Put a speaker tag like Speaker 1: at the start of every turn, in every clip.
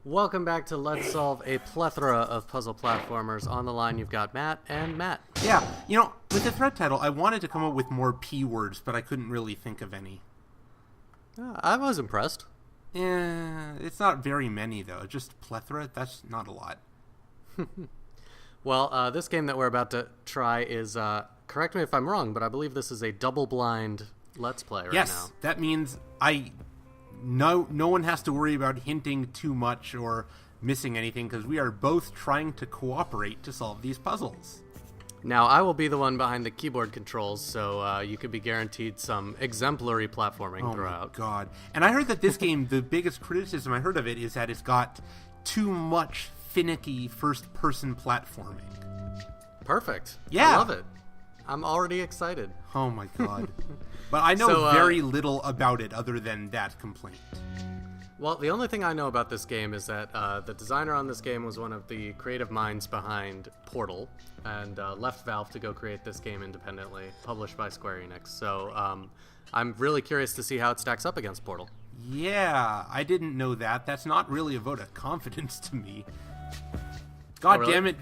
Speaker 1: Welcome back to Let's Solve a plethora of puzzle platformers. On the line, you've got Matt and Matt.
Speaker 2: Yeah, with the thread title, I wanted to come up with more P words, but I couldn't really think of any.
Speaker 1: I was impressed.
Speaker 2: It's not very many, though. Just plethora, that's not a lot.
Speaker 1: Well, this game that we're about to try is, correct me if I'm wrong, but I believe this is a double-blind Let's Play right now.
Speaker 2: Yes, that means no one has to worry about hinting too much or missing anything, because we are both trying to cooperate to solve these puzzles.
Speaker 1: Now, I will be the one behind the keyboard controls, so you could be guaranteed some exemplary platforming throughout.
Speaker 2: Oh, my God. And I heard that this game, the biggest criticism I heard of it is that it's got too much finicky first-person platforming.
Speaker 1: Perfect.
Speaker 2: Yeah.
Speaker 1: I love it. I'm already excited.
Speaker 2: Oh, my God. But I know very little about it other than that complaint.
Speaker 1: Well, the only thing I know about this game is that the designer on this game was one of the creative minds behind Portal and left Valve to go create this game independently, published by Square Enix. So I'm really curious to see how it stacks up against Portal.
Speaker 2: Yeah, I didn't know that. That's not really a vote of confidence to me. God
Speaker 1: really?
Speaker 2: Damn it.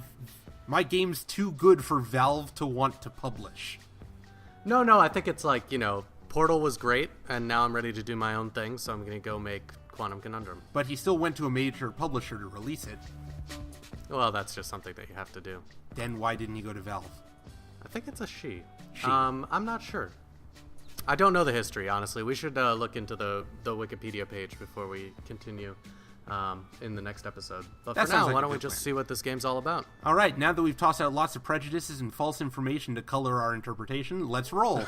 Speaker 2: My game's too good for Valve to want to publish.
Speaker 1: No, I think it's like, Portal was great, and now I'm ready to do my own thing, so I'm going to go make Quantum Conundrum.
Speaker 2: But he still went to a major publisher to release it.
Speaker 1: Well, that's just something that you have to do.
Speaker 2: Then why didn't he go to Valve?
Speaker 1: I think it's a she.
Speaker 2: She.
Speaker 1: I'm not sure. I don't know the history, honestly. We should look into the Wikipedia page before we continue in the next episode. But
Speaker 2: That
Speaker 1: for
Speaker 2: sounds
Speaker 1: now,
Speaker 2: like
Speaker 1: why
Speaker 2: a
Speaker 1: don't we
Speaker 2: good
Speaker 1: just
Speaker 2: plan.
Speaker 1: see what this game's all about?
Speaker 2: All right, now that we've tossed out lots of prejudices and false information to color our interpretation, let's roll.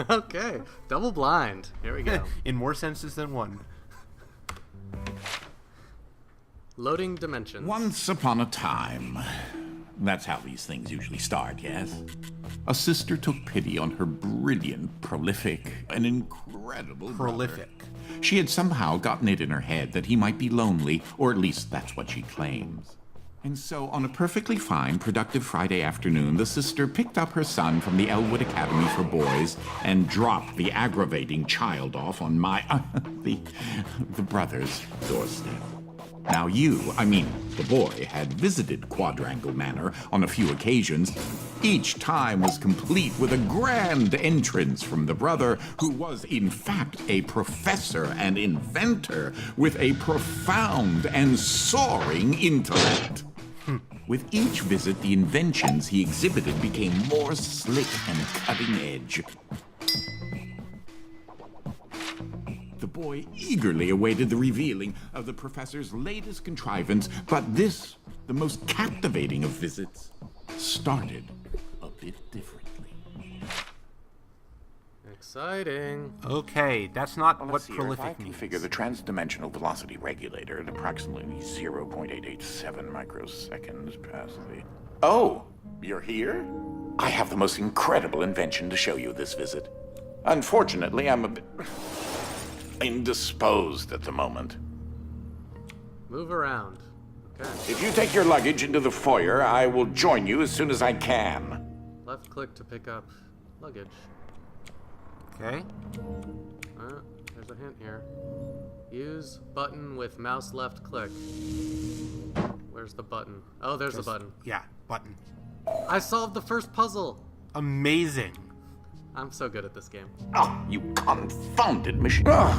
Speaker 1: Okay, double blind. Here we go.
Speaker 2: In more senses than one.
Speaker 1: Loading dimensions.
Speaker 3: Once upon a time. That's how these things usually start, yes? A sister took pity on her brilliant, prolific, and incredible
Speaker 2: Prolific.
Speaker 3: brother. She had somehow gotten it in her head that he might be lonely, or at least that's what she claims. And so, on a perfectly fine, productive Friday afternoon, the sister picked up her son from the Elwood Academy for Boys and dropped the aggravating child off on the brother's doorstep. Now the boy, had visited Quadrangle Manor on a few occasions. Each time was complete with a grand entrance from the brother, who was in fact a professor and inventor with a profound and soaring intellect. With each visit, the inventions he exhibited became more slick and cutting edge. The boy eagerly awaited the revealing of the professor's latest contrivance, but this, the most captivating of visits, started a bit differently.
Speaker 1: Exciting.
Speaker 2: Okay, that's not
Speaker 4: Well,
Speaker 2: what
Speaker 4: let's see here. If I
Speaker 2: prolific
Speaker 4: can
Speaker 2: means.
Speaker 4: figure the transdimensional velocity regulator at approximately 0.887 microseconds past the... Oh, you're here? I have the most incredible invention to show you this visit. Unfortunately, I'm a bit indisposed at the moment.
Speaker 1: Move around. Okay.
Speaker 4: If you take your luggage into the foyer, I will join you as soon as I can.
Speaker 1: Left click to pick up luggage.
Speaker 2: Okay.
Speaker 1: There's a hint here. Use button with mouse left click. Where's the button? Oh, there's the button.
Speaker 2: Yeah, button.
Speaker 1: I solved the first puzzle.
Speaker 2: Amazing.
Speaker 1: I'm so good at this game.
Speaker 4: Oh, you confounded machine. Ugh.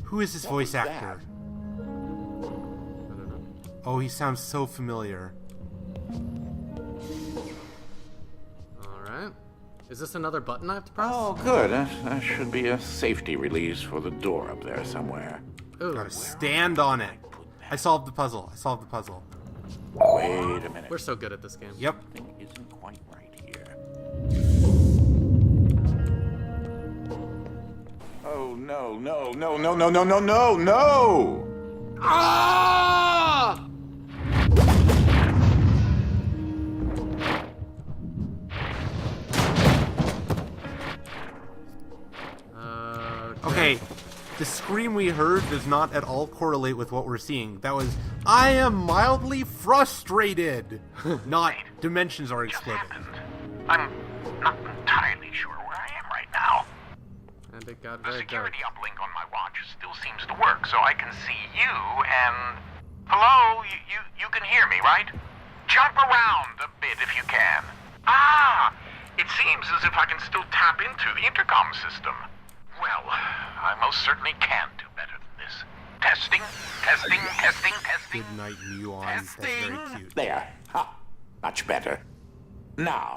Speaker 2: Who is this voice
Speaker 4: was
Speaker 2: actor?
Speaker 1: I don't know.
Speaker 2: Oh, he sounds so familiar.
Speaker 1: All right. Is this another button I have to press?
Speaker 4: Oh, good. That should be a safety release for the door up there somewhere.
Speaker 1: Ooh.
Speaker 2: Gotta stand on it. I solved the puzzle.
Speaker 4: Wait a minute.
Speaker 1: We're so good at this game.
Speaker 2: Yep.
Speaker 4: Something isn't quite right here. Oh, no.
Speaker 2: Ah! Okay, the scream we heard does not at all correlate with what we're seeing. That was, I am mildly frustrated. Not dimensions are exploding.
Speaker 5: I'm not entirely sure where I am right now.
Speaker 1: And it got
Speaker 5: The
Speaker 1: very dark.
Speaker 5: security uplink on my
Speaker 4: launch still seems to work, so I can see you and... Hello? You can hear me, right? Jump around a bit if you can. Ah! It seems as if I can still tap into the intercom system. Well, I most certainly can do better than this. Testing.
Speaker 2: Good night, Muon. That's very cute.
Speaker 4: There. Ha. Much better. Now,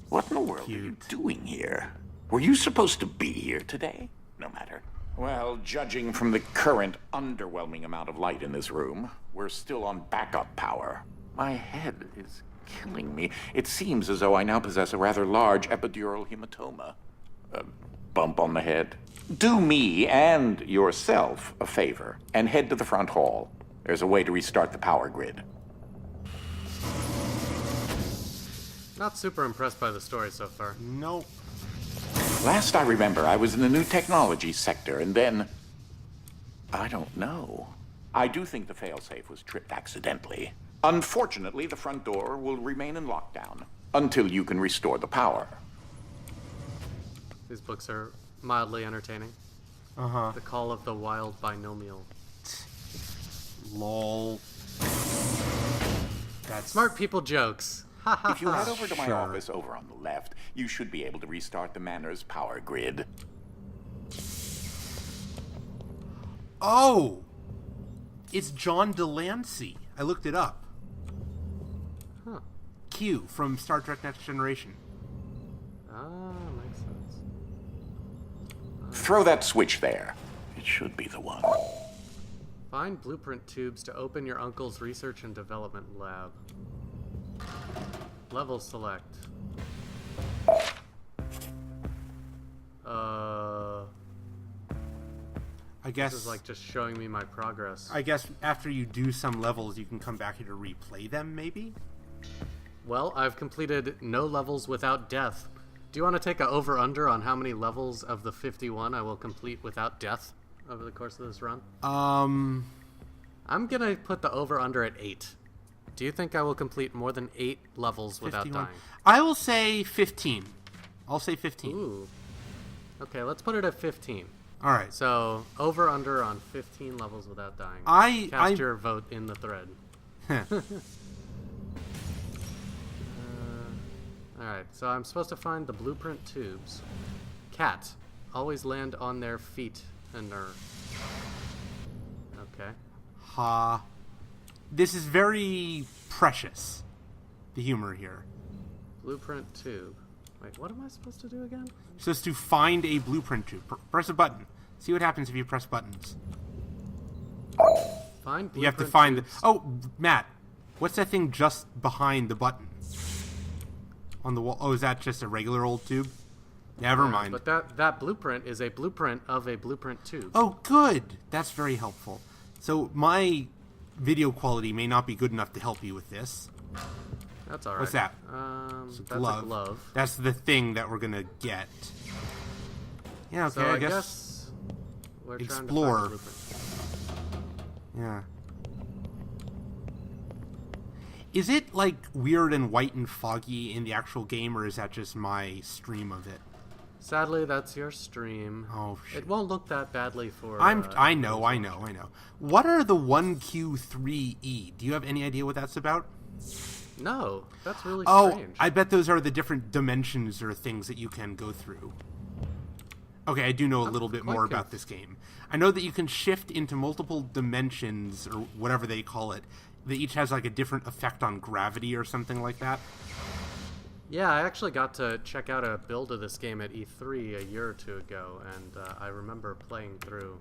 Speaker 4: what in the world are you doing here? Were you supposed to be here today? No matter. Well, judging from the current underwhelming amount of light in this room, we're still on backup power. My head is killing me. It seems as though I now possess a rather large epidural hematoma. A bump on the head. Do me and yourself a favor and head to the front hall. There's a way to restart the power grid.
Speaker 1: Not super impressed by the story so far.
Speaker 2: Nope.
Speaker 4: Last I remember, I was in the new technology sector, and then... I don't know. I do think the failsafe was tripped accidentally. Unfortunately, the front door will remain in lockdown until you can restore the power.
Speaker 1: These books are mildly entertaining.
Speaker 2: Uh-huh.
Speaker 1: The Call of the Wild Binomial.
Speaker 2: Lol. That's
Speaker 1: Smart people jokes. Ha ha
Speaker 4: If you head over to my
Speaker 2: Sure.
Speaker 4: office over on the left, you should be able to restart the Manor's power grid.
Speaker 2: Oh! It's John Delancey. I looked it up.
Speaker 1: Huh.
Speaker 2: Q from Star Trek Next Generation.
Speaker 1: Ah, makes sense.
Speaker 4: Throw that switch there. It should be the one.
Speaker 1: Find blueprint tubes to open your uncle's research and development lab. Level select.
Speaker 2: I guess
Speaker 1: This is like just showing me my progress.
Speaker 2: I guess after you do some levels, you can come back here to replay them, maybe?
Speaker 1: Well, I've completed no levels without death. Do you want to take a over-under on how many levels of the 51 I will complete without death over the course of this run? I'm gonna put the over-under at 8. Do you think I will complete more than 8 levels without
Speaker 2: 51.
Speaker 1: dying?
Speaker 2: I will say 15. I'll say 15.
Speaker 1: Ooh. Okay, let's put it at 15.
Speaker 2: All right.
Speaker 1: So, over-under on 15 levels without dying.
Speaker 2: I
Speaker 1: Cast your vote in the thread. Alright, so I'm supposed to find the blueprint tubes. Cat. Always land on their feet and nerve. Okay.
Speaker 2: Ha. This is very precious, the humor here.
Speaker 1: Blueprint tube. Wait, what am I supposed to do again?
Speaker 2: So it's to find a blueprint tube. Press a button. See what happens if you press buttons.
Speaker 1: Find blueprint
Speaker 2: You have to find the...
Speaker 1: tubes.
Speaker 2: Oh, Matt. What's that thing just behind the button? On the wall. Oh, is that just a regular old tube? Never mind.
Speaker 1: But that blueprint is a blueprint of a blueprint tube.
Speaker 2: Oh, good. That's very helpful. So my video quality may not be good enough to help you with this.
Speaker 1: That's alright.
Speaker 2: What's that?
Speaker 1: That's
Speaker 2: glove.
Speaker 1: a glove.
Speaker 2: That's the thing that we're gonna get. Yeah, okay,
Speaker 1: So
Speaker 2: I guess...
Speaker 1: we're
Speaker 2: explore.
Speaker 1: trying to find the blueprint.
Speaker 2: Yeah. Is it, like, weird and white and foggy in the actual game, or is that just my stream of it?
Speaker 1: Sadly, that's your stream.
Speaker 2: Oh, shit.
Speaker 1: It won't look that badly for...
Speaker 2: I know. What are the 1Q3E? Do you have any idea what that's about?
Speaker 1: No, that's really
Speaker 2: Oh,
Speaker 1: strange.
Speaker 2: I bet those are the different dimensions or things that you can go through. Okay, I do know a little bit
Speaker 1: quite
Speaker 2: more about this game. I know that you can shift into multiple dimensions, or whatever they call it, that each has like a different effect on gravity or something like that.
Speaker 1: Yeah, I actually got to check out a build of this game at E3 a year or two ago, and I remember playing through,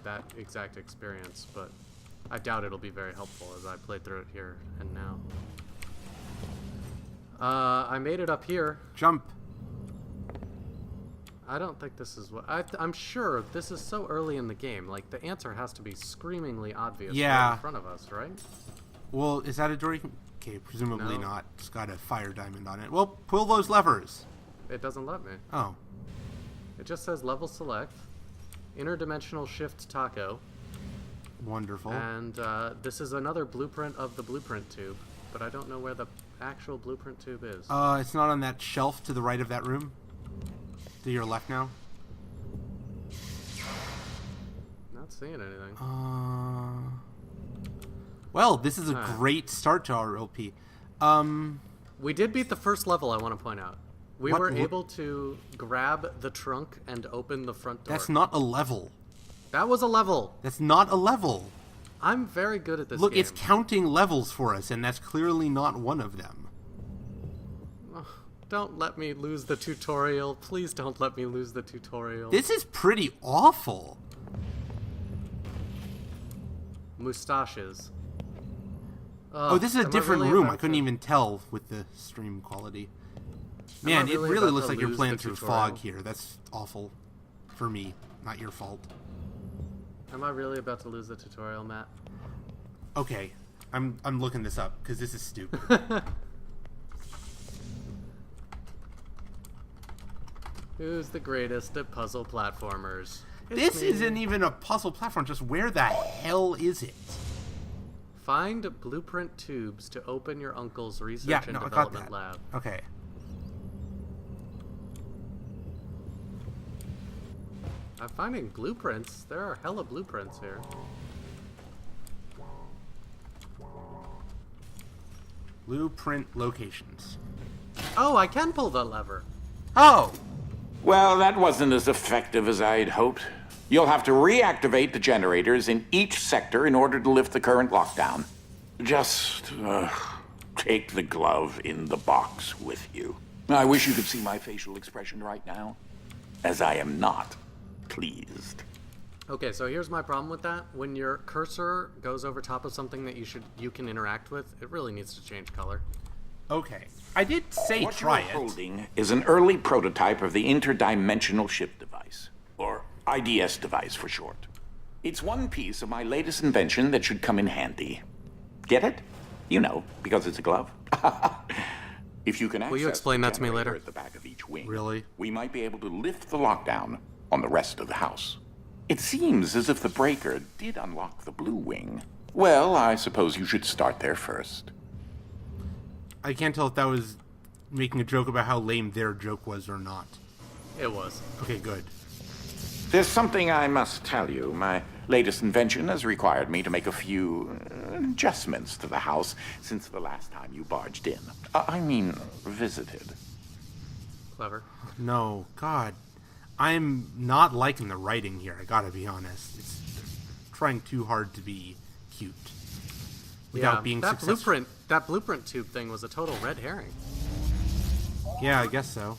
Speaker 1: that exact experience, but I doubt it'll be very helpful as I played through it here and now. I made it up here.
Speaker 2: Jump.
Speaker 1: I don't think this is what... I'm sure this is so early in the game. Like, the answer has to be screamingly obvious right in front of us, right?
Speaker 2: Well, is that a door you can... Okay, presumably
Speaker 1: No.
Speaker 2: not. It's got a fire diamond on it. Well, pull those levers.
Speaker 1: It doesn't let me.
Speaker 2: Oh.
Speaker 1: It just says level select, interdimensional shift taco,
Speaker 2: Wonderful.
Speaker 1: and this is another blueprint of the blueprint tube, but I don't know where the actual blueprint tube is.
Speaker 2: It's not on that shelf to the right of that room? To your left now?
Speaker 1: not seeing anything.
Speaker 2: Well, this is a great start to our LP.
Speaker 1: We did beat the first level, I want to point out. We were able to grab the trunk and open the front door.
Speaker 2: That's not a level.
Speaker 1: That was a level.
Speaker 2: That's not a level.
Speaker 1: I'm very good at this
Speaker 2: Look,
Speaker 1: game.
Speaker 2: it's counting levels for us, and that's clearly not one of them.
Speaker 1: Don't let me lose the tutorial. Please don't let me lose the tutorial.
Speaker 2: This is pretty awful.
Speaker 1: Mustaches.
Speaker 2: Oh, this is a different room. I couldn't even tell with the stream quality. Man, it really looks like you're playing through fog here. That's awful. For me, not your fault.
Speaker 1: Am I really about to lose the tutorial, Matt?
Speaker 2: Okay, I'm looking this up because this is stupid.
Speaker 1: Who's the greatest at puzzle platformers?
Speaker 2: This isn't even a puzzle platform. Just where the hell is it?
Speaker 1: Find blueprint tubes to open your uncle's research and
Speaker 2: I got
Speaker 1: development
Speaker 2: that.
Speaker 1: lab.
Speaker 2: Okay.
Speaker 1: I'm finding blueprints. There are hella blueprints here.
Speaker 2: Blueprint locations.
Speaker 1: Oh, I can pull the lever.
Speaker 2: Oh!
Speaker 4: Well, that wasn't as effective as I'd hoped. You'll have to reactivate the generators in each sector in order to lift the current lockdown. Just take the glove in the box with you. I wish you could see my facial expression right now, as I am not pleased.
Speaker 1: Okay, so here's my problem with that. When your cursor goes over top of something that you can interact with, it really needs to change color.
Speaker 2: Okay. I did say
Speaker 4: What
Speaker 2: try
Speaker 4: you're
Speaker 2: it.
Speaker 4: holding is an early prototype of the interdimensional shift device, or IDS device for short. It's one piece of my latest invention that should come in handy. Get it? You know, because it's a glove. If you can access
Speaker 1: Will you explain
Speaker 4: the
Speaker 1: that to me
Speaker 4: generator
Speaker 1: later?
Speaker 4: at the back of each wing,
Speaker 2: Really?
Speaker 4: we might be able to lift the lockdown on the rest of the house. It seems as if the breaker did unlock the blue wing. Well, I suppose you should start there first.
Speaker 2: I can't tell if that was making a joke about how lame their joke was or not.
Speaker 1: It was.
Speaker 2: Okay, good.
Speaker 4: There's something I must tell you. My latest invention has required me to make a few adjustments to the house since the last time you barged in. I mean, visited.
Speaker 1: Clever.
Speaker 2: No, God. I'm not liking the writing here, I gotta be honest. It's trying too hard to be cute. Without being
Speaker 1: that
Speaker 2: successful.
Speaker 1: That blueprint tube thing was a total red herring.
Speaker 2: Yeah, I guess so.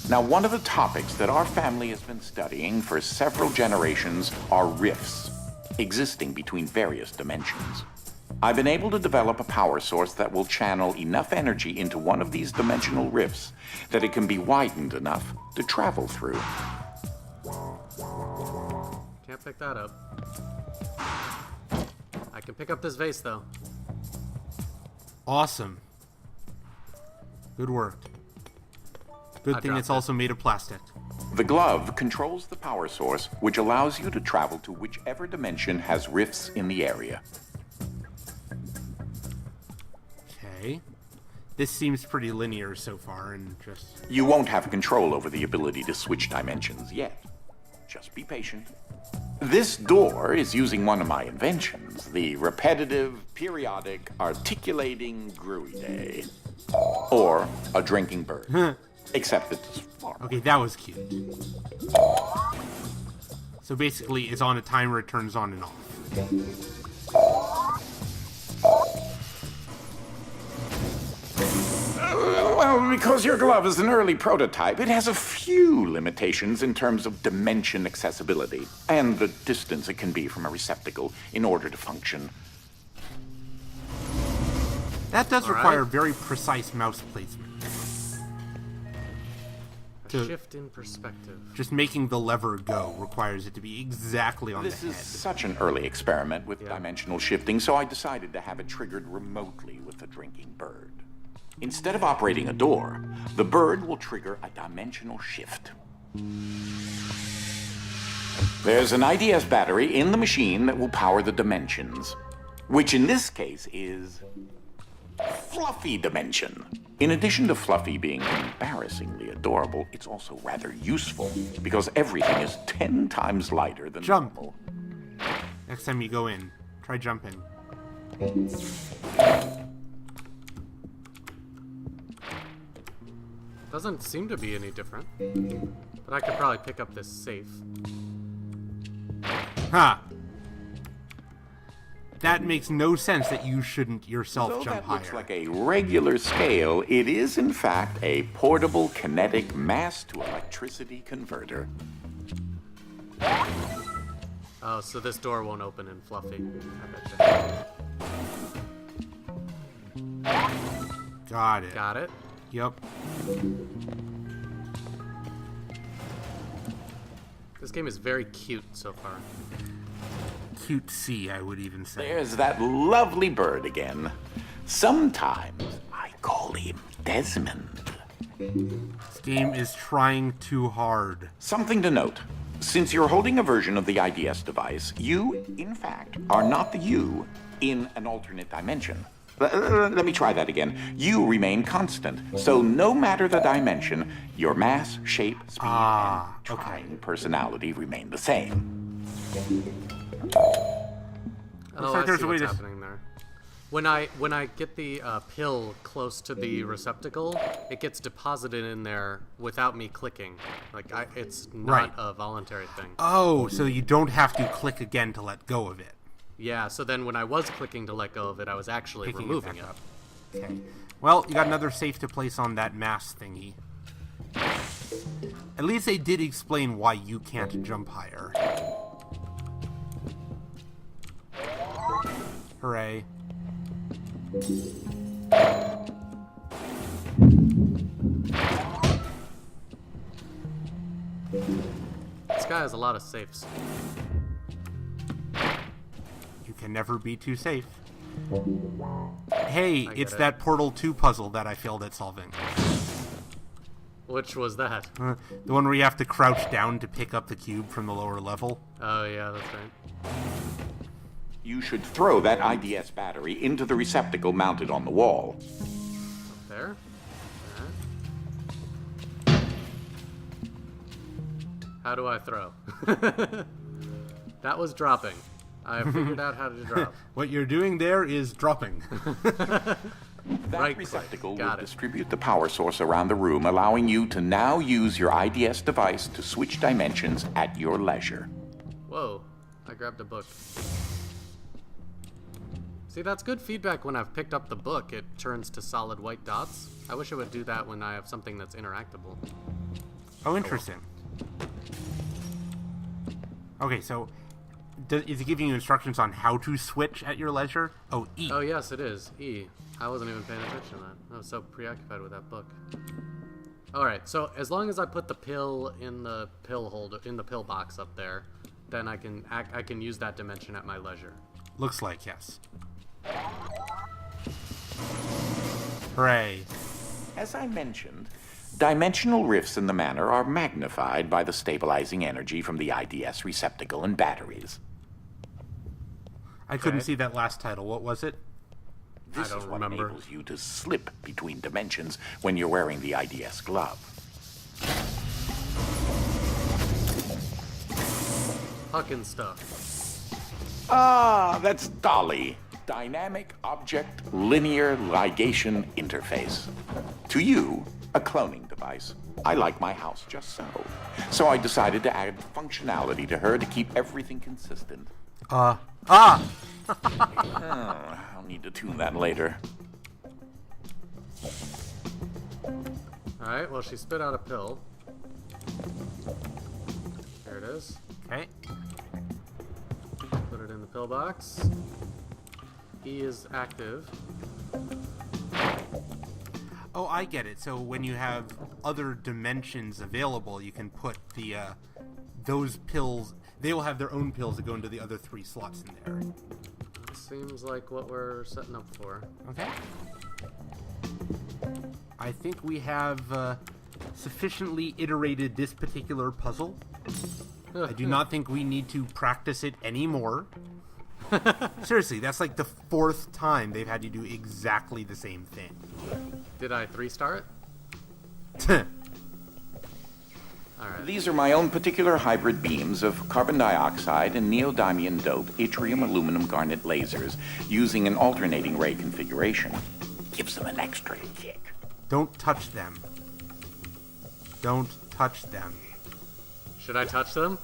Speaker 4: Now, one of the topics that our family has been studying for several generations are rifts, existing between various dimensions. I've been able to develop a power source that will channel enough energy into one of these dimensional rifts that it can be widened enough to travel through.
Speaker 1: Can't pick that up. I can pick up this vase, though.
Speaker 2: Awesome. Good work. Good thing it's also made of plastic.
Speaker 4: The glove controls the power source, which allows you to travel to whichever dimension has rifts in the area.
Speaker 2: Okay. This seems pretty linear so far, and just...
Speaker 4: You won't have control over the ability to switch dimensions yet. Just be patient. This door is using one of my inventions, the repetitive, periodic, articulating gruide. Or a drinking bird. Except it's far more.
Speaker 2: Okay, that was cute. So basically, it's on a timer, it turns on and off.
Speaker 4: Well, because your glove is an early prototype, it has a few limitations in terms of dimension accessibility and the distance it can be from a receptacle in order to function.
Speaker 2: That does
Speaker 1: All
Speaker 2: require
Speaker 1: right.
Speaker 2: very precise mouse placement.
Speaker 1: A shift in perspective.
Speaker 2: Just making the lever go requires it to be exactly on
Speaker 4: This
Speaker 2: the
Speaker 4: is
Speaker 2: head.
Speaker 4: such an early experiment with dimensional shifting, so I decided to have it triggered remotely with the drinking bird. Instead of operating a door, the bird will trigger a dimensional shift. There's an IDS battery in the machine that will power the dimensions, which in this case is Fluffy Dimension. In addition to Fluffy being embarrassingly adorable, it's also rather useful because everything is 10 times lighter than
Speaker 2: Jump.
Speaker 4: normal.
Speaker 2: Next time you go in, try jumping.
Speaker 1: Doesn't seem to be any different. But I could probably pick up this safe.
Speaker 2: Ha! That makes no sense that you shouldn't yourself
Speaker 4: Though
Speaker 2: jump
Speaker 4: that
Speaker 2: higher.
Speaker 4: looks like a regular scale, it is in fact a portable kinetic mass to electricity converter.
Speaker 1: Oh, so this door won't open in Fluffy. I betcha.
Speaker 2: Got it.
Speaker 1: Got it.
Speaker 2: Yep.
Speaker 1: This game is very cute so far.
Speaker 2: Cutesy, I would even say.
Speaker 4: There's that lovely bird again. Sometimes I call him Desmond.
Speaker 2: This game is trying too hard.
Speaker 4: Something to note. Since you're holding a version of the IDS device, you, in fact, are not the you in an alternate dimension. Let me try that again. You remain constant, so no matter the dimension, your mass, shape, speed, and trying personality remain the same.
Speaker 1: Oh,
Speaker 2: like
Speaker 1: I
Speaker 2: there's
Speaker 1: see
Speaker 2: a way
Speaker 1: what's
Speaker 2: to-
Speaker 1: happening there. When I get the pill close to the receptacle, it gets deposited in there without me clicking. Like it's not
Speaker 2: Right.
Speaker 1: a voluntary thing.
Speaker 2: Oh, so you don't have to click again to let go of it.
Speaker 1: Yeah. So then when I was clicking to let go of it, I was actually
Speaker 2: Picking it
Speaker 1: removing
Speaker 2: back
Speaker 1: it.
Speaker 2: up. Okay. Well, you got another safe to place on that mass thingy. At least they did explain why you can't jump higher. Hooray.
Speaker 1: This guy has a lot of safes.
Speaker 2: You can never be too safe. Hey,
Speaker 1: get
Speaker 2: it's
Speaker 1: it.
Speaker 2: that Portal 2 puzzle that I failed at solving.
Speaker 1: Which was that?
Speaker 2: The one where you have to crouch down to pick up the cube from the lower level.
Speaker 1: Oh yeah, that's right.
Speaker 4: You should throw that IDS battery into the receptacle mounted on the wall.
Speaker 1: Up there. How do I throw? That was dropping. I figured out how to drop.
Speaker 2: What you're doing there is dropping.
Speaker 4: That
Speaker 1: Right
Speaker 4: receptacle
Speaker 1: click.
Speaker 4: will
Speaker 1: Got it.
Speaker 4: distribute the power source around the room, allowing you to now use your IDS device to switch dimensions at your leisure.
Speaker 1: Whoa, I grabbed a book. See, that's good feedback when I've picked up the book. It turns to solid white dots. I wish it would do that when I have something that's interactable.
Speaker 2: Oh, interesting. Okay, so is it giving you instructions on how to switch at your leisure? Oh, E.
Speaker 1: Oh, yes, it is. E. I wasn't even paying attention to that. I was so preoccupied with that book. Alright, so as long as I put the pill in the pill holder, in the pill box up there, then I can use that dimension at my leisure.
Speaker 2: Looks like, yes. Hooray.
Speaker 4: As I mentioned, dimensional rifts in the manor are magnified by the stabilizing energy from the IDS receptacle and batteries.
Speaker 2: I couldn't
Speaker 1: Okay.
Speaker 2: see that last title. What was it?
Speaker 4: This
Speaker 1: I don't
Speaker 4: is what
Speaker 1: remember.
Speaker 4: enables you to slip between dimensions when you're wearing the IDS glove.
Speaker 1: Huckin' stuff.
Speaker 4: Ah, that's Dolly. Dynamic Object Linear Ligation Interface. To you, a cloning device. I like my house just so. So I decided to add functionality to her to keep everything consistent.
Speaker 2: Ah!
Speaker 4: I'll need to tune that later.
Speaker 1: Alright, well, she spit out a pill. There it is.
Speaker 2: Okay.
Speaker 1: Put it in the pill box. E is active.
Speaker 2: Oh, I get it. So when you have other dimensions available, you can put the those pills. They will have their own pills that go into the other 3 slots in there.
Speaker 1: That seems like what we're setting up for.
Speaker 2: Okay. I think we have sufficiently iterated this particular puzzle. I do not think we need to practice it anymore. Seriously, that's like the 4th time they've had you do exactly the same thing.
Speaker 1: Did I 3-star it? Alright.
Speaker 4: These are my own particular hybrid beams of carbon dioxide and neodymium dope yttrium aluminum garnet lasers using an alternating ray configuration. Gives them an extra kick.
Speaker 2: Don't touch them. Don't touch them.
Speaker 1: Should I touch them?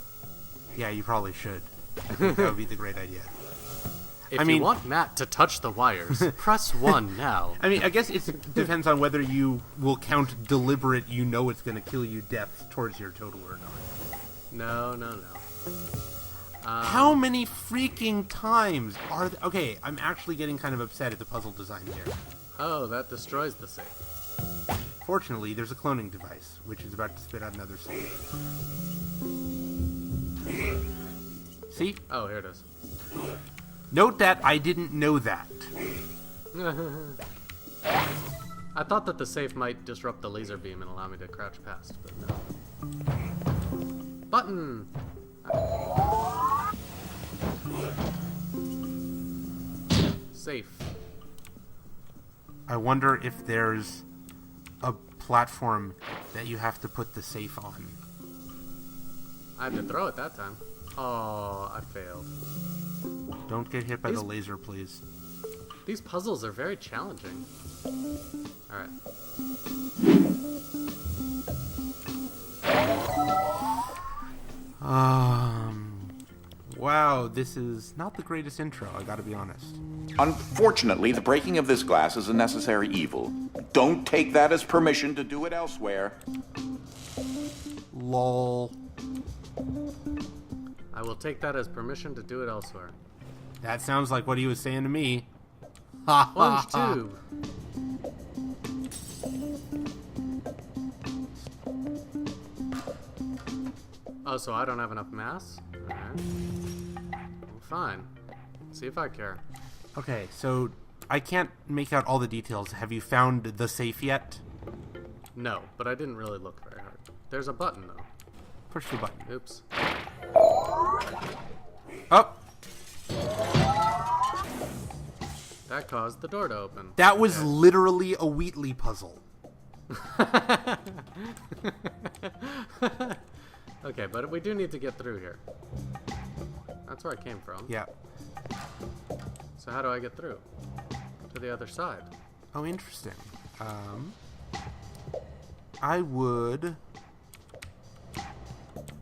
Speaker 2: Yeah, you probably should. I think that would be the great idea.
Speaker 1: If you want Matt to touch the wires, press 1 now.
Speaker 2: I mean, I guess it depends on whether you will count deliberate, it's going to kill you death towards your total or not.
Speaker 1: No.
Speaker 2: How many freaking times are there? Okay, I'm actually getting kind of upset at the puzzle design here.
Speaker 1: Oh, that destroys the safe.
Speaker 2: Fortunately, there's a cloning device, which is about to spit out another safe. See?
Speaker 1: Oh, here it is.
Speaker 2: Note that I didn't know that.
Speaker 1: I thought that the safe might disrupt the laser beam and allow me to crouch past, but no. Button! Safe.
Speaker 2: I wonder if there's a platform that you have to put the safe on.
Speaker 1: I had to throw it that time. Oh, I failed.
Speaker 2: Don't get hit by the laser, please.
Speaker 1: These puzzles are very challenging. Alright.
Speaker 2: Wow, this is not the greatest intro, I gotta be honest.
Speaker 4: Unfortunately, the breaking of this glass is a necessary evil. Don't take that as permission to do it elsewhere.
Speaker 2: Lol.
Speaker 1: I will take that as permission to do it elsewhere.
Speaker 2: That sounds like what he was saying to me.
Speaker 1: Plunge tube. Oh, so I don't have enough mass? Alright. Well, fine. See if I care.
Speaker 2: Okay, so I can't make out all the details. Have you found the safe yet?
Speaker 1: No, but I didn't really look very hard. There's a button, though.
Speaker 2: Push the button.
Speaker 1: Oops.
Speaker 2: Oh!
Speaker 1: That caused the door to open.
Speaker 2: That was literally a Wheatley puzzle.
Speaker 1: Okay, but we do need to get through here. That's where I came from.
Speaker 2: Yeah.
Speaker 1: So how do I get through? To the other side.
Speaker 2: Oh, interesting. I would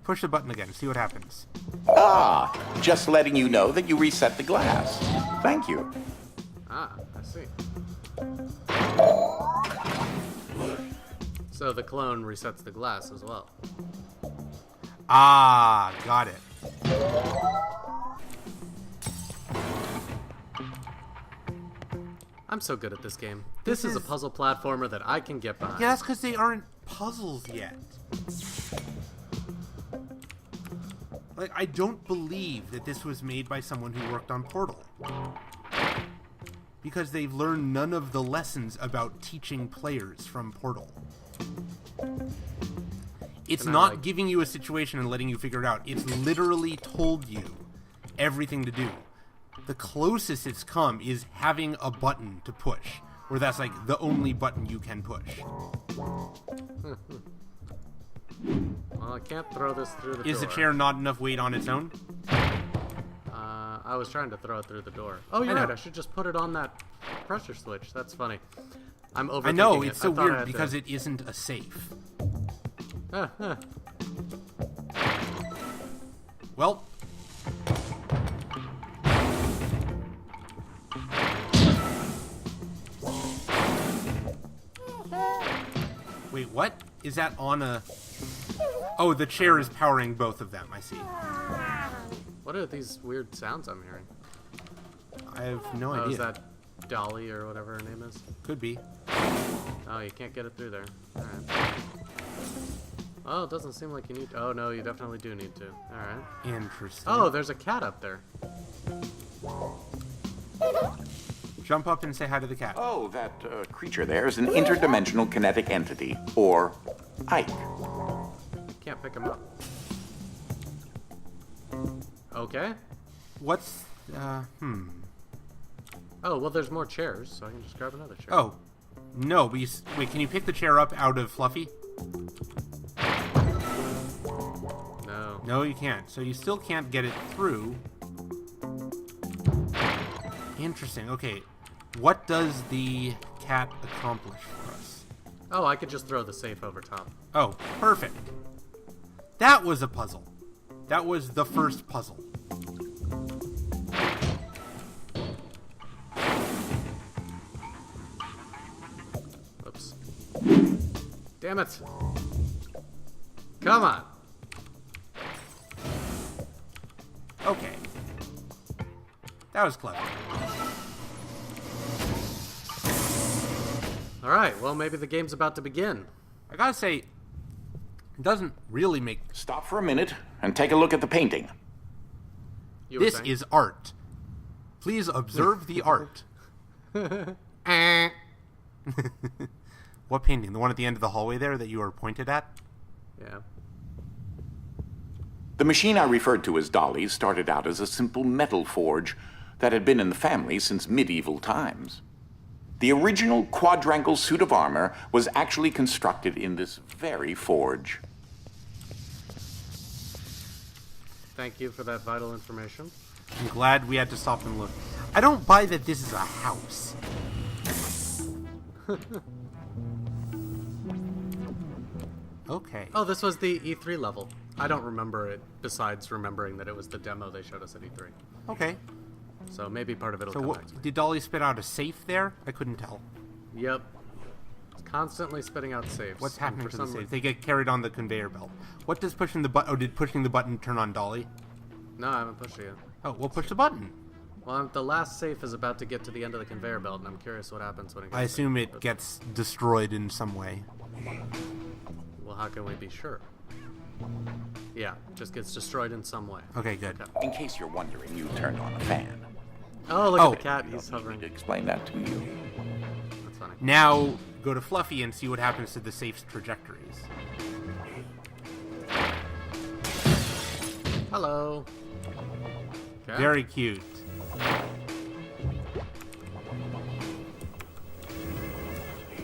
Speaker 2: push the button again, see what happens.
Speaker 4: Ah, just letting you know that you reset the glass. Thank you.
Speaker 1: Ah, I see. So the clone resets the glass as well.
Speaker 2: Ah, got it.
Speaker 1: I'm so good at this game. This is a puzzle platformer that I can get behind.
Speaker 2: Yeah, that's because they aren't puzzles yet. Like, I don't believe that this was made by someone who worked on Portal. Because they've learned none of the lessons about teaching players from Portal. It's not giving you a situation and letting you figure it out. It's literally told you everything to do. The closest it's come is having a button to push, where that's like the only button you can push.
Speaker 1: Well, I can't throw this through the door.
Speaker 2: Is the chair not enough weight on its own?
Speaker 1: I was trying to throw it through the door. Oh, you're right. I should just put it on that pressure switch. That's funny. I'm overthinking it.
Speaker 2: I know, it's so weird because it isn't a safe. Well. Wait, what? Is that on a... Oh, the chair is powering both of them, I see.
Speaker 1: What are these weird sounds I'm hearing?
Speaker 2: I have no idea.
Speaker 1: Oh, is that Dolly or whatever her name is?
Speaker 2: Could be.
Speaker 1: Oh, you can't get it through there. Alright. Oh, it doesn't seem like you need to. Oh, no, you definitely do need to. Alright.
Speaker 2: Interesting.
Speaker 1: Oh, there's a cat up there.
Speaker 2: Jump up and say hi to the cat.
Speaker 4: Oh, that creature there is an interdimensional kinetic entity, or Ike.
Speaker 1: Can't pick him up. Okay.
Speaker 2: What's,
Speaker 1: Oh, well, there's more chairs, so I can just grab another chair.
Speaker 2: Oh. No, but wait, can you pick the chair up out of Fluffy? No, you can't. So you still can't get it through. Interesting. Okay. What does the cat accomplish for us?
Speaker 1: Oh, I could just throw the safe over top.
Speaker 2: Oh, perfect. That was a puzzle. That was the first puzzle.
Speaker 1: Oops. Damn it. Come on.
Speaker 2: Okay. That was clever.
Speaker 1: Alright, well, maybe the game's about to begin.
Speaker 2: I gotta say, it doesn't really make...
Speaker 4: Stop for a minute and take a look at the painting.
Speaker 1: You were
Speaker 2: This
Speaker 1: saying?
Speaker 2: is art. Please observe the art. What painting? The one at the end of the hallway there that you were pointed at?
Speaker 1: Yeah.
Speaker 4: The machine I referred to as Dolly started out as a simple metal forge that had been in the family since medieval times. The original quadrangle suit of armor was actually constructed in this very forge.
Speaker 1: Thank you for that vital information.
Speaker 2: I'm glad we had to stop and look. I don't buy that this is a house. Okay.
Speaker 1: Oh, this was the E3 level. I don't remember it, besides remembering that it was the demo they showed us at E3.
Speaker 2: Okay.
Speaker 1: So maybe part of it will
Speaker 2: So
Speaker 1: come
Speaker 2: what,
Speaker 1: back to me.
Speaker 2: did Dolly spit out a safe there? I couldn't tell.
Speaker 1: Yep. It's constantly spitting out saves.
Speaker 2: What's
Speaker 1: and
Speaker 2: happening
Speaker 1: for
Speaker 2: to the
Speaker 1: some
Speaker 2: safe?
Speaker 1: reason-
Speaker 2: They get carried on the conveyor belt. What does pushing the button... Oh, did pushing the button turn on Dolly?
Speaker 1: No, I haven't pushed it yet.
Speaker 2: Oh, well, push the button.
Speaker 1: Well, the last safe is about to get to the end of the conveyor belt, and I'm curious what happens when it gets
Speaker 2: I assume
Speaker 1: there.
Speaker 2: it gets destroyed in some way.
Speaker 1: Well, how can we be sure? Yeah, just gets destroyed in some way.
Speaker 2: Okay, good.
Speaker 4: In case you're wondering, you turned on a fan.
Speaker 1: Oh, look
Speaker 2: Oh.
Speaker 1: at the cat.
Speaker 4: I
Speaker 1: He's
Speaker 4: don't need
Speaker 1: hovering.
Speaker 4: to explain that to you.
Speaker 1: That's funny.
Speaker 2: Now, go to Fluffy and see what happens to the safe's trajectories.
Speaker 1: Hello. Cat?
Speaker 2: Very cute.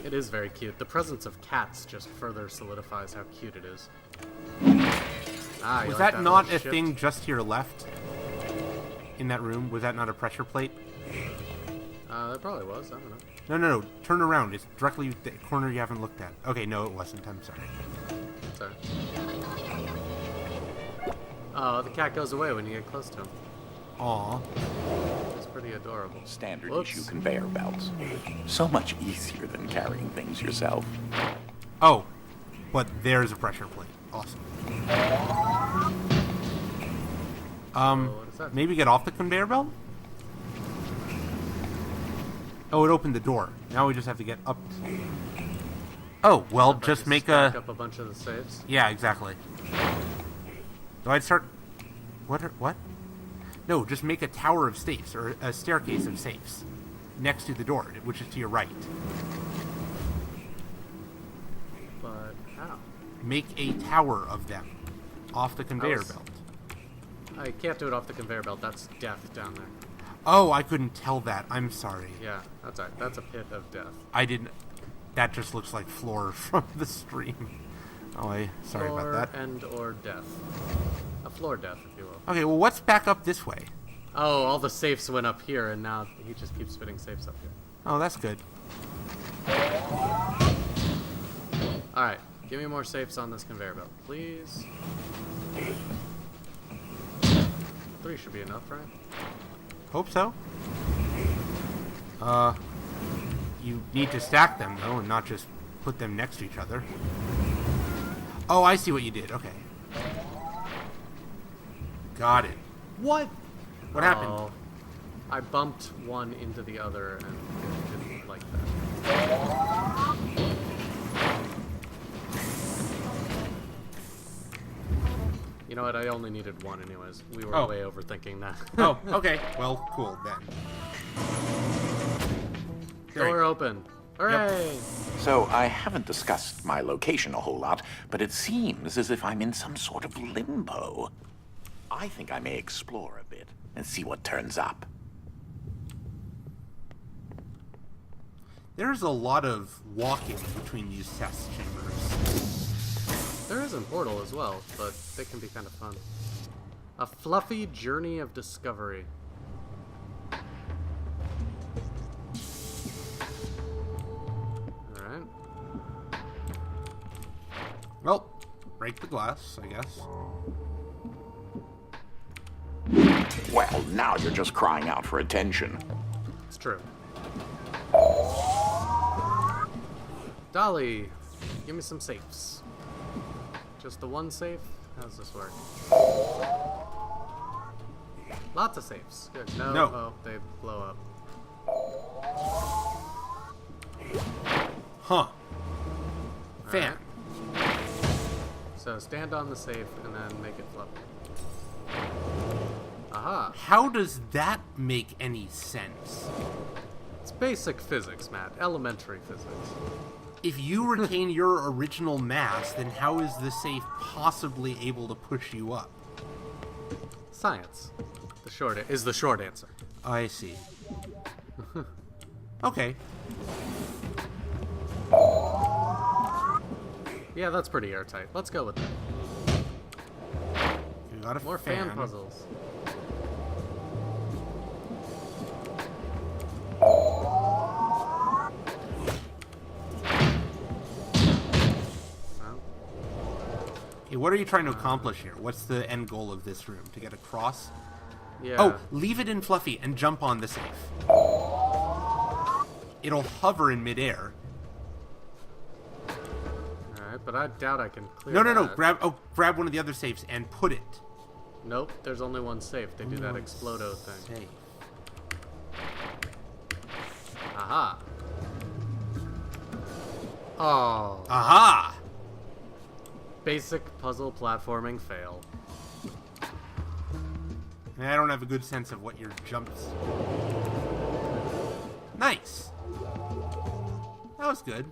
Speaker 1: It is very cute. The presence of cats just further solidifies how cute it is. Ah, you
Speaker 2: Was
Speaker 1: like
Speaker 2: that not
Speaker 1: little
Speaker 2: a
Speaker 1: shift?
Speaker 2: thing just to your left? In that room? Was that not a pressure plate?
Speaker 1: That probably was. I don't know.
Speaker 2: No. Turn around. It's directly the corner you haven't looked at. Okay, no, it wasn't. I'm sorry.
Speaker 1: Sorry. Oh, the cat goes away when you get close to him.
Speaker 2: Aw.
Speaker 1: It's pretty adorable.
Speaker 4: Standard
Speaker 1: Whoops.
Speaker 4: issue conveyor belts. So much easier than carrying things yourself.
Speaker 2: Oh, but there's a pressure plate. Awesome.
Speaker 1: What is that?
Speaker 2: Maybe get off the conveyor belt? Oh, it opened the door. Now we just have to get up. Oh, well,
Speaker 1: If I
Speaker 2: just make
Speaker 1: stack
Speaker 2: a...
Speaker 1: up a bunch of the safes.
Speaker 2: Yeah, exactly. Do I start... What? No, just make a tower of safes, or a staircase of safes, next to the door, which is to your right.
Speaker 1: But how?
Speaker 2: Make a tower of them, off the conveyor
Speaker 1: was-
Speaker 2: belt.
Speaker 1: I can't do it off the conveyor belt. That's death down there.
Speaker 2: Oh, I couldn't tell that. I'm sorry.
Speaker 1: Yeah, that's all right. That's a pit of death.
Speaker 2: I didn't... That just looks like floor from the stream. Oh, sorry
Speaker 1: Floor
Speaker 2: about that.
Speaker 1: and or death. A floor death, if you will.
Speaker 2: Okay, well, what's back up this way?
Speaker 1: Oh, all the safes went up here, and now he just keeps spitting safes up here.
Speaker 2: Oh, that's good.
Speaker 1: Alright, give me more safes on this conveyor belt, please. 3 should be enough, right?
Speaker 2: Hope so. You need to stack them, though, and not just put them next to each other. Oh, I see what you did. Okay. Got it. What? What happened?
Speaker 1: Oh, I bumped one into the other, and it didn't like that. You know what? I only needed one anyways. We were
Speaker 2: Oh.
Speaker 1: way overthinking that.
Speaker 2: Oh, okay. Well, cool, then. There we
Speaker 1: Door
Speaker 2: go.
Speaker 1: open. Hooray!
Speaker 4: So, I haven't discussed my location a whole lot, but it seems as if I'm in some sort of limbo. I think I may explore a bit and see what turns up.
Speaker 2: There's a lot of walking between these test chambers.
Speaker 1: There is in Portal as well, but they can be kind of fun. A fluffy journey of discovery. Alright.
Speaker 2: Well, break the glass, I guess.
Speaker 4: Well, now you're just crying out for attention.
Speaker 1: It's true. Dolly, give me some safes. Just the one safe? How does this work? Lots of safes. Good. No.
Speaker 2: No.
Speaker 1: Oh, they blow up.
Speaker 2: Huh. Fan.
Speaker 1: Alright. So stand on the safe and then make it fluffy. Aha.
Speaker 2: How does that make any sense?
Speaker 1: It's basic physics, Matt. Elementary physics.
Speaker 2: If you retain your original mass, then how is the safe possibly able to push you up?
Speaker 1: Science. Is the short answer.
Speaker 2: I see. Okay.
Speaker 1: Yeah, that's pretty airtight. Let's go with that.
Speaker 2: You got a
Speaker 1: More fan puzzles.
Speaker 2: Okay, what are you trying to accomplish here? What's the end goal of this room? To get across?
Speaker 1: Yeah.
Speaker 2: Oh, leave it in fluffy and jump on the safe. It'll hover in midair.
Speaker 1: Alright, but I doubt I can clear
Speaker 2: No.
Speaker 1: that.
Speaker 2: Grab one of the other safes and put it.
Speaker 1: Nope, there's only one safe. They do that Explodo thing.
Speaker 2: Safe.
Speaker 1: Aha. Oh.
Speaker 2: Aha!
Speaker 1: Basic puzzle platforming fail.
Speaker 2: I don't have a good sense of what your jumps. Nice. That was good.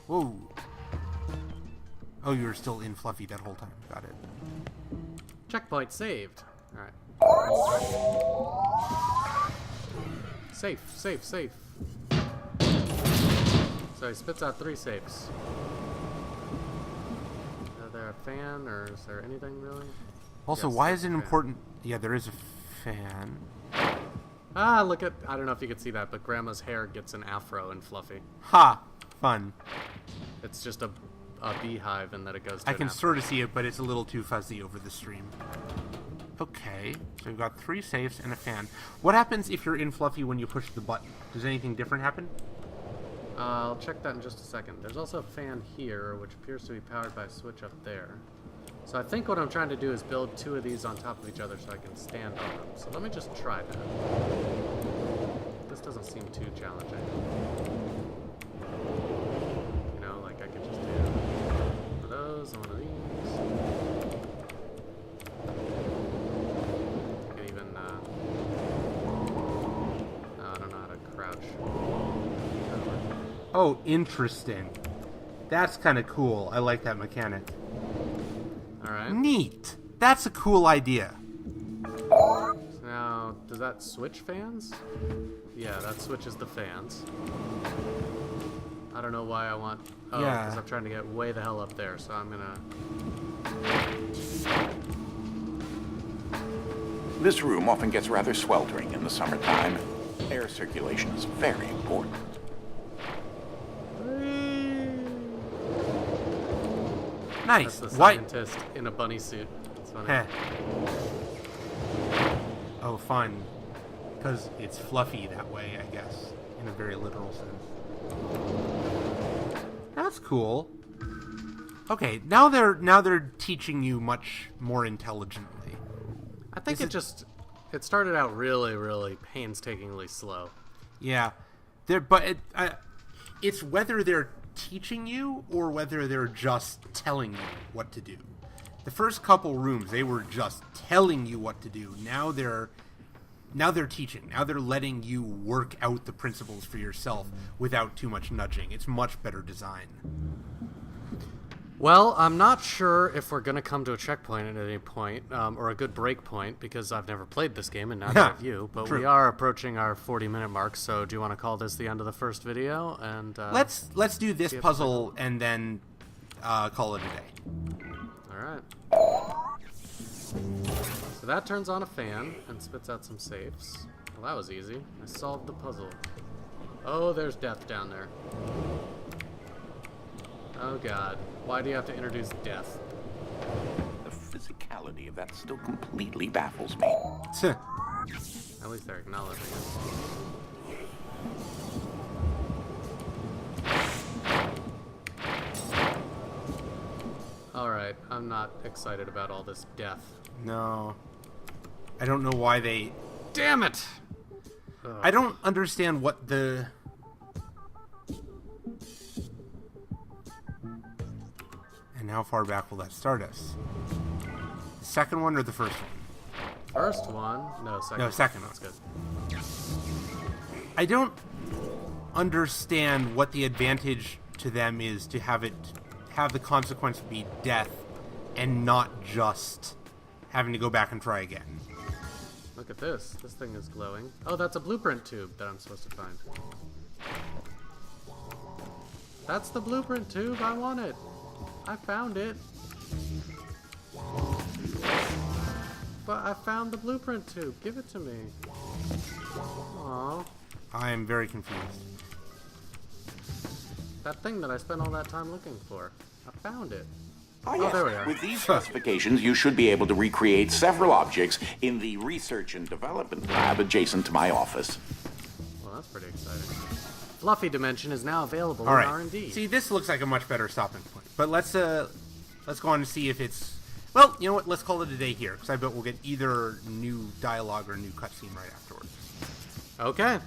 Speaker 2: Whoa. Oh, you were still in fluffy that whole time. Got it.
Speaker 1: Checkpoint saved. Alright. Safe. So he spits out 3 safes. Are there a fan, or is there anything really?
Speaker 2: Also,
Speaker 1: Yes,
Speaker 2: why
Speaker 1: there's
Speaker 2: is it
Speaker 1: a fan.
Speaker 2: important? Yeah, there is a fan.
Speaker 1: Ah, look at... I don't know if you can see that, but Grandma's hair gets an afro in Fluffy.
Speaker 2: Ha! Fun.
Speaker 1: It's just a beehive, and that it goes to
Speaker 2: I
Speaker 1: an
Speaker 2: can
Speaker 1: afro.
Speaker 2: sort of see it, but it's a little too fuzzy over the stream. Okay, so we've got 3 safes and a fan. What happens if you're in Fluffy when you push the button? Does anything different happen?
Speaker 1: I'll check that in just a second. There's also a fan here, which appears to be powered by a switch up there. So I think what I'm trying to do is build 2 of these on top of each other so I can stand on them. So let me just try that. This doesn't seem too challenging. You know, like I could just do one of those and one of these. I could even, I don't know how to crouch.
Speaker 2: Oh, interesting. That's kind of cool. I like that mechanic.
Speaker 1: Alright.
Speaker 2: Neat. That's a cool idea.
Speaker 1: Now, does that switch fans? Yeah, that switches the fans. I don't know why I want... Oh,
Speaker 2: Yeah.
Speaker 1: because I'm trying to get way the hell up there, so I'm gonna...
Speaker 4: This room often gets rather sweltering in the summertime. Air circulation is very important.
Speaker 2: Nice.
Speaker 1: That's the
Speaker 2: Why?
Speaker 1: scientist in a bunny suit. That's funny.
Speaker 2: Heh. Oh, fun. Because it's fluffy that way, I guess, in a very literal sense. That's cool. Okay, now they're teaching you much more intelligently.
Speaker 1: I think
Speaker 2: Is
Speaker 1: it started out really, really painstakingly slow.
Speaker 2: Yeah, it's whether they're teaching you or whether they're just telling you what to do. The first couple rooms, they were just telling you what to do. Now they're teaching. Now they're letting you work out the principles for yourself without too much nudging. It's much better design.
Speaker 1: Well, I'm not sure if we're going to come to a checkpoint at any point, or a good break point, because I've never played this game and neither have you, but
Speaker 2: True.
Speaker 1: we are approaching our 40-minute mark, so do you want to call this the end of the first video? And
Speaker 2: Let's do this
Speaker 1: Skip.
Speaker 2: puzzle and then call it a day.
Speaker 1: Alright. So that turns on a fan and spits out some safes. Well, that was easy. I solved the puzzle. Oh, there's death down there. Oh god. Why do you have to introduce death?
Speaker 4: The physicality of that still completely baffles me.
Speaker 1: At least they're acknowledging it. Alright, I'm not excited about all this death.
Speaker 2: No. I don't know why they...
Speaker 1: Damn it!
Speaker 2: I don't understand what the... And how far back will that start us? The second one or the first one?
Speaker 1: First one? No, second.
Speaker 2: No, second one.
Speaker 1: That's good.
Speaker 2: I don't understand what the advantage to them is to have the consequence be death and not just having to go back and try again.
Speaker 1: Look at this. This thing is glowing. Oh, that's a blueprint tube that I'm supposed to find. That's the blueprint tube. I want it. I found it. But I found the blueprint tube. Give it to me. Aww.
Speaker 2: I am very confused.
Speaker 1: That thing that I spent all that time looking for. I found it.
Speaker 4: Oh, yes.
Speaker 1: There we are.
Speaker 4: With these specifications, you should be able to recreate several objects in the research and development lab adjacent to my office.
Speaker 1: Well, that's pretty exciting. Fluffy Dimension is now available
Speaker 2: All
Speaker 1: in
Speaker 2: right.
Speaker 1: R&D.
Speaker 2: See, this looks like a much better stopping point. But let's go on and see if it's... Well, you know what? Let's call it a day here, because I bet we'll get either new dialogue or new cutscene right afterwards.
Speaker 1: Okay.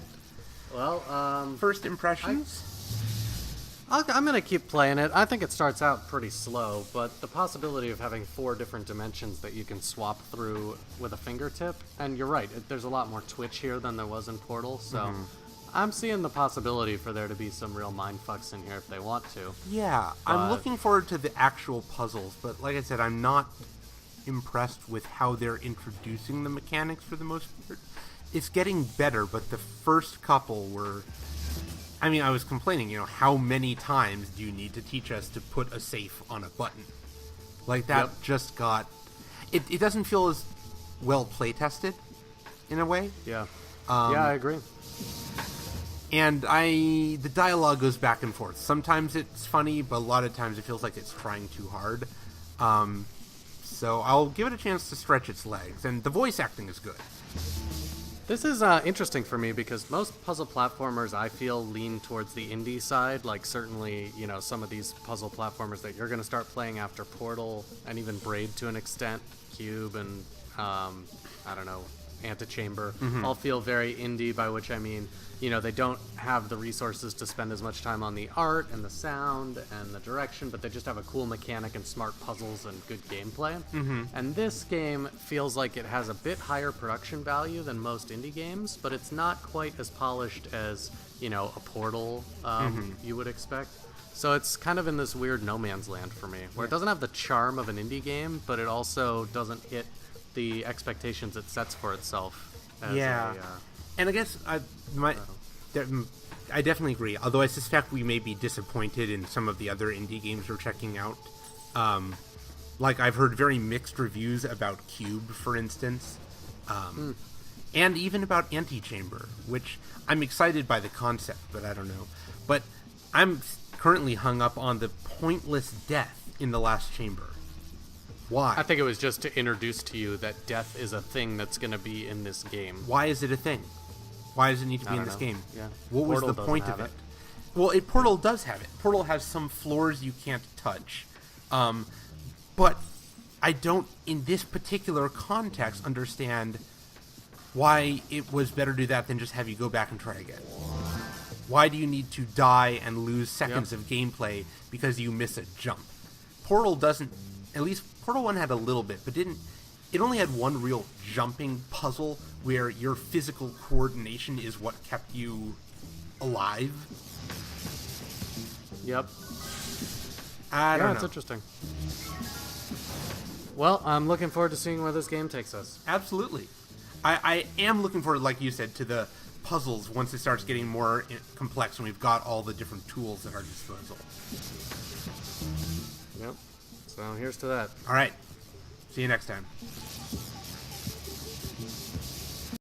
Speaker 1: Well,
Speaker 2: First impressions?
Speaker 1: I'm going to keep playing it. I think it starts out pretty slow, but the possibility of having 4 different dimensions that you can swap through with a fingertip, and you're right, there's a lot more twitch here than there was in Portal, so I'm seeing the possibility for there to be some real mindfucks in here if they want to.
Speaker 2: Yeah, I'm looking forward to the actual puzzles, but like I said, I'm not impressed with how they're introducing the mechanics for the most part. It's getting better, but the first couple were... I mean, I was complaining, how many times do you need to teach us to put a safe on a button? Like, that just got... It doesn't feel as well play-tested, in a way.
Speaker 1: Yeah. Yeah, I agree.
Speaker 2: And the dialogue goes back and forth. Sometimes it's funny, but a lot of times it feels like it's trying too hard. So I'll give it a chance to stretch its legs, and the voice acting is good.
Speaker 1: This is interesting for me because most puzzle platformers I feel lean towards the indie side. Like certainly, some of these puzzle platformers that you're going to start playing after Portal and even Braid to an extent, Cube and I don't know, Antechamber, all feel very indie, by which I mean, they don't have the resources to spend as much time on the art and the sound and the direction, but they just have a cool mechanic and smart puzzles and good gameplay. And this game feels like it has a bit higher production value than most indie games, but it's not quite as polished as, a Portal you would expect. So it's kind of in this weird no man's land for me, where it doesn't have the charm of an indie game, but it also doesn't hit the expectations it sets for itself. As
Speaker 2: And I guess I definitely agree, although I suspect we may be disappointed in some of the other indie games we're checking out. Like, I've heard very mixed reviews about Cube, for instance, and even about Antechamber, which I'm excited by the concept, but I don't know. But I'm currently hung up on the pointless death in the last chamber. Why?
Speaker 1: I think it was just to introduce to you that death is a thing that's going to be in this game.
Speaker 2: Why is it a thing? Why does it need to be in this game?
Speaker 1: Yeah.
Speaker 2: What was the point of it? Well, Portal does have it. Portal has some floors you can't touch. But I don't, in this particular context, understand why it was better to do that than just have you go back and try again. Why do you need to die and lose seconds of gameplay because you miss a jump? Portal doesn't... At least Portal 1 had a little bit, but didn't... It only had one real jumping puzzle where your physical coordination is what kept you alive.
Speaker 1: Yep.
Speaker 2: I don't know.
Speaker 1: It's interesting. Well, I'm looking forward to seeing where this game takes us.
Speaker 2: Absolutely. I am looking forward, like you said, to the puzzles once it starts getting more complex and we've got all the different tools at our disposal.
Speaker 1: Yep. So here's to that.
Speaker 2: All right. See you next time.